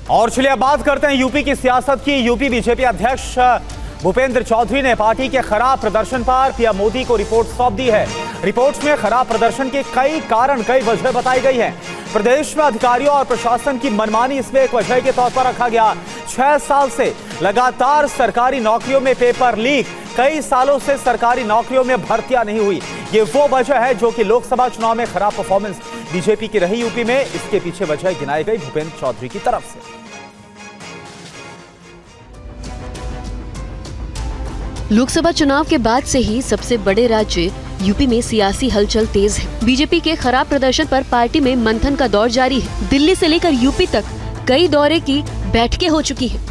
और चलिए अब बात करते हैं यूपी की सियासत की। यूपी बीजेपी अध्यक्ष भूपेंद्र चौधरी ने पार्टी के खराब प्रदर्शन पर पीएम मोदी को रिपोर्ट सौंप दी है। रिपोर्ट में खराब प्रदर्शन के कई कारण, कई वजह बताई गई हैं। प्रदेश में अधिकारियों और प्रशासन की मनमानी इसमें एक वजह के तौर पर रखा गया। 6 साल से लगातार सरकारी नौकरियों में पेपर लीक, कई सालों से सरकारी नौकरियों में भर्तियां नहीं हुई। ये वो वजह है जो कि लोकसभा चुनाव में खराब परफॉर्मेंस बीजेपी की रही यूपी में। इसके पीछे वजह गिनाई गई भूपेंद्र चौधरी की तरफ से। लोकसभा चुनाव के बाद से ही सबसे बड़े राज्य यूपी में सियासी हलचल तेज है। बीजेपी के खराब प्रदर्शन पर पार्टी में मंथन का दौर जारी है। दिल्ली से लेकर यूपी तक कई दौरे की बैठकें हो चुकी हैं।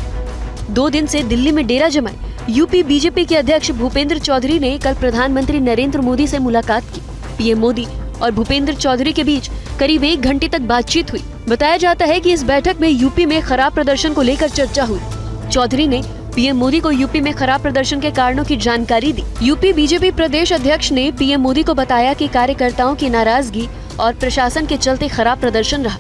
2 दिन से दिल्ली में डेरा जमाए यूपी बीजेपी के अध्यक्ष भूपेंद्र चौधरी ने कल प्रधानमंत्री नरेंद्र मोदी से मुलाकात की। पीएम मोदी और भूपेंद्र चौधरी के बीच करीब 1 घंटे तक बातचीत हुई। बताया जाता है कि इस बैठक में यूपी में खराब प्रदर्शन को लेकर चर्चा हुई। चौधरी ने पीएम मोदी को यूपी में खराब प्रदर्शन के कारणों की जानकारी दी। यूपी बीजेपी प्रदेश अध्यक्ष ने पीएम मोदी को बताया कि कार्यकर्ताओं की नाराजगी और प्रशासन के चलते खराब प्रदर्शन रहा।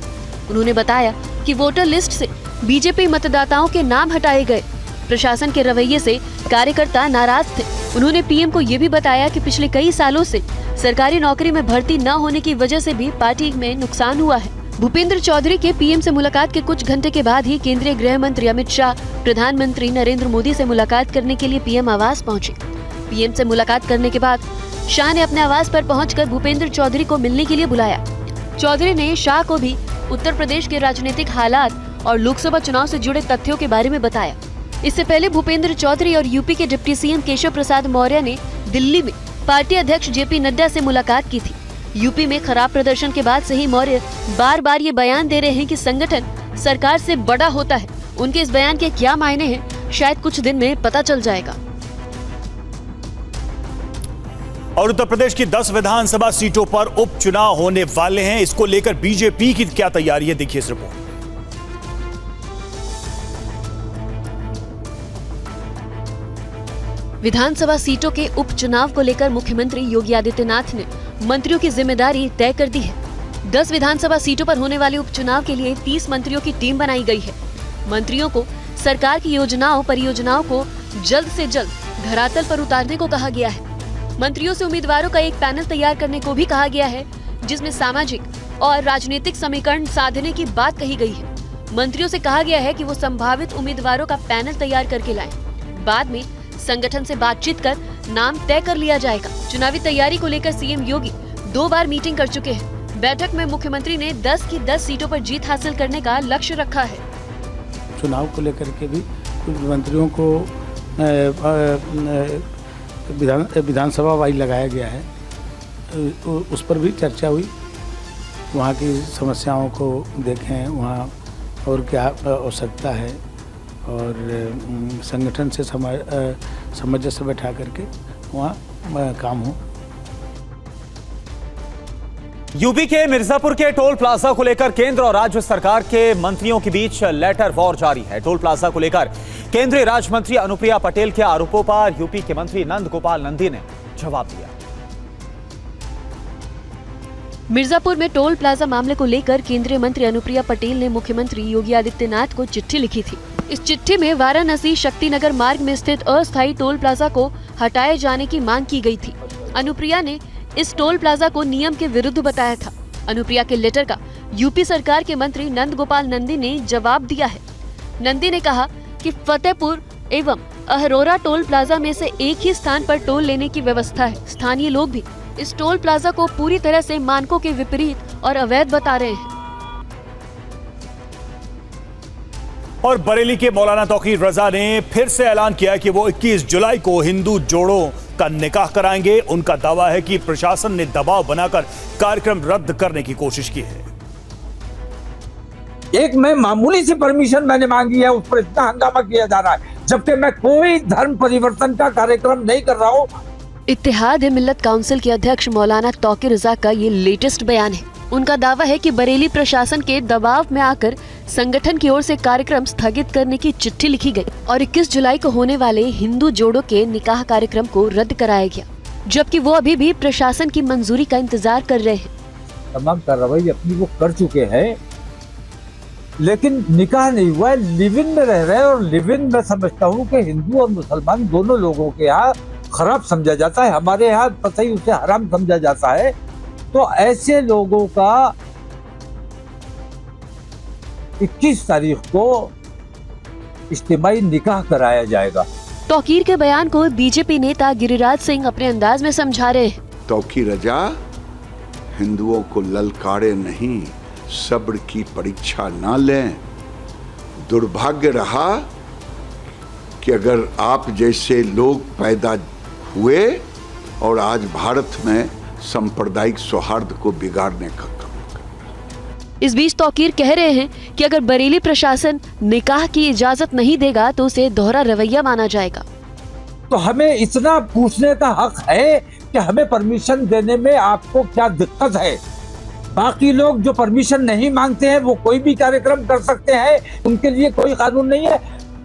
उन्होंने बताया कि वोटर लिस्ट से बीजेपी मतदाताओं के नाम हटाए गए। प्रशासन के रवैये से कार्यकर्ता नाराज थे। उन्होंने पीएम को ये भी बताया कि पिछले कई सालों से सरकारी नौकरी में भर्ती न होने की वजह से भी पार्टी में नुकसान हुआ है। भूपेंद्र चौधरी के पीएम से मुलाकात के कुछ घंटे के बाद ही केंद्रीय गृह मंत्री अमित शाह प्रधानमंत्री नरेंद्र मोदी से मुलाकात करने के लिए पीएम आवास पहुंचे। पीएम से मुलाकात करने के बाद शाह ने अपने आवास पर पहुंचकर भूपेंद्र चौधरी को मिलने के लिए बुलाया। चौधरी ने शाह को भी उत्तर प्रदेश के राजनीतिक हालात और लोकसभा चुनाव से जुड़े तथ्यों के बारे में बताया। इससे पहले भूपेंद्र चौधरी और यूपी के डिप्टी सीएम केशव प्रसाद मौर्य ने दिल्ली में पार्टी अध्यक्ष जेपी नड्डा से मुलाकात की थी। यूपी में खराब प्रदर्शन के बाद से ही मौर्य बार बार ये बयान दे रहे हैं कि संगठन सरकार से बड़ा होता है। उनके इस बयान के क्या मायने हैं, शायद कुछ दिन में पता चल जाएगा। और उत्तर प्रदेश की 10 विधानसभा सीटों पर उपचुनाव होने वाले हैं। इसको लेकर बीजेपी की क्या तैयारी है, देखिए इस रिपोर्ट। विधानसभा सीटों के उपचुनाव को लेकर मुख्यमंत्री योगी आदित्यनाथ ने मंत्रियों की जिम्मेदारी तय कर दी है। 10 विधानसभा सीटों पर होने वाले उपचुनाव के लिए 30 मंत्रियों की टीम बनाई गई है। मंत्रियों को सरकार की योजनाओं परियोजनाओं को जल्द से जल्द धरातल पर उतारने को कहा गया है। मंत्रियों से उम्मीदवारों का एक पैनल तैयार करने को भी कहा गया है, जिसमें सामाजिक और राजनीतिक समीकरण साधने की बात कही गई है। मंत्रियों से कहा गया है कि वो संभावित उम्मीदवारों का पैनल तैयार करके लाएं। बाद में संगठन से बातचीत कर नाम तय कर लिया जाएगा। चुनावी तैयारी को लेकर सीएम योगी 2 बार मीटिंग कर चुके हैं। बैठक में मुख्यमंत्री ने 10 की 10 सीटों पर जीत हासिल करने का लक्ष्य रखा है। चुनाव को लेकर के भी कुछ मंत्रियों को विधानसभा वाइज लगाया गया है, उस पर भी चर्चा हुई। वहाँ की समस्याओं को देखें, वहाँ और क्या आवश्यकता है, और संगठन से सामंजस्य बैठा करके वहाँ काम हो। यूपी के मिर्जापुर के टोल प्लाजा को लेकर केंद्र और राज्य सरकार के मंत्रियों के बीच लेटर वॉर जारी है। टोल प्लाजा को लेकर केंद्रीय राज्य मंत्री अनुप्रिया पटेल के आरोपों पर यूपी के मंत्री नंद गोपाल नंदी ने जवाब दिया। मिर्जापुर में टोल प्लाजा मामले को लेकर केंद्रीय मंत्री अनुप्रिया पटेल ने मुख्यमंत्री योगी आदित्यनाथ को चिट्ठी लिखी थी। इस चिट्ठी में वाराणसी शक्तिनगर मार्ग में स्थित अस्थायी टोल प्लाजा को हटाए जाने की मांग की गई थी। अनुप्रिया ने इस टोल प्लाजा को नियम के विरुद्ध बताया था। अनुप्रिया के लेटर का यूपी सरकार के मंत्री नंद गोपाल नंदी ने जवाब दिया है। नंदी ने कहा कि फतेहपुर एवं अहरोरा टोल प्लाजा में से एक ही स्थान पर टोल लेने की व्यवस्था है। स्थानीय लोग भी इस टोल प्लाजा को पूरी तरह से मानकों के विपरीत और अवैध बता रहे हैं। और बरेली के मौलाना तौकीर रजा ने फिर से ऐलान किया कि वो 21 जुलाई को हिंदू जोड़ों का निकाह कराएंगे। उनका दावा है कि प्रशासन ने दबाव बनाकर कार्यक्रम रद्द करने की कोशिश की है। एक मैं मामूली सी परमिशन मैंने मांगी है, उस पर इतना हंगामा किया जा रहा है, जबकि मैं कोई धर्म परिवर्तन का कार्यक्रम नहीं कर रहा हूँ। इत्तेहाद मिल्लत काउंसिल के अध्यक्ष मौलाना तौकीर रजा का ये लेटेस्ट बयान है। उनका दावा है कि बरेली प्रशासन के दबाव में आकर संगठन की ओर से कार्यक्रम स्थगित करने की चिट्ठी लिखी गई और 21 जुलाई को होने वाले हिंदू जोड़ों के निकाह कार्यक्रम को रद्द कराया गया, जबकि वो अभी भी प्रशासन की मंजूरी का इंतजार कर रहे हैं। तमाम कार्रवाई अपनी वो कर चुके हैं, लेकिन निकाह नहीं हुआ है, लिव इन में रह रहे हैं। और लिव इन मैं समझता हूँ कि हिंदू और मुसलमान दोनों लोगों के यहाँ खराब समझा जाता है, हमारे यहाँ पता ही उसे हराम समझा जाता है। तो ऐसे लोगों का 21 तारीख को इज्तिमाई निकाह कराया जाएगा। तौकीर के बयान को बीजेपी नेता गिरिराज सिंह अपने अंदाज में समझा रहे हैं। तौकीर रजा हिंदुओं को ललकारे नहीं, सब्र की परीक्षा ना लें। दुर्भाग्य रहा कि अगर आप जैसे लोग पैदा हुए और आज भारत में सांप्रदायिक सौहार्द को बिगाड़ने का काम। इस बीच तौकीर कह रहे हैं कि अगर बरेली प्रशासन निकाह की इजाजत नहीं देगा तो उसे दोहरा रवैया माना जाएगा। तो हमें इतना पूछने का हक है कि हमें परमिशन देने में आपको क्या दिक्कत है। बाकी लोग जो परमिशन नहीं मांगते हैं वो कोई भी कार्यक्रम कर सकते हैं, उनके लिए कोई कानून नहीं है।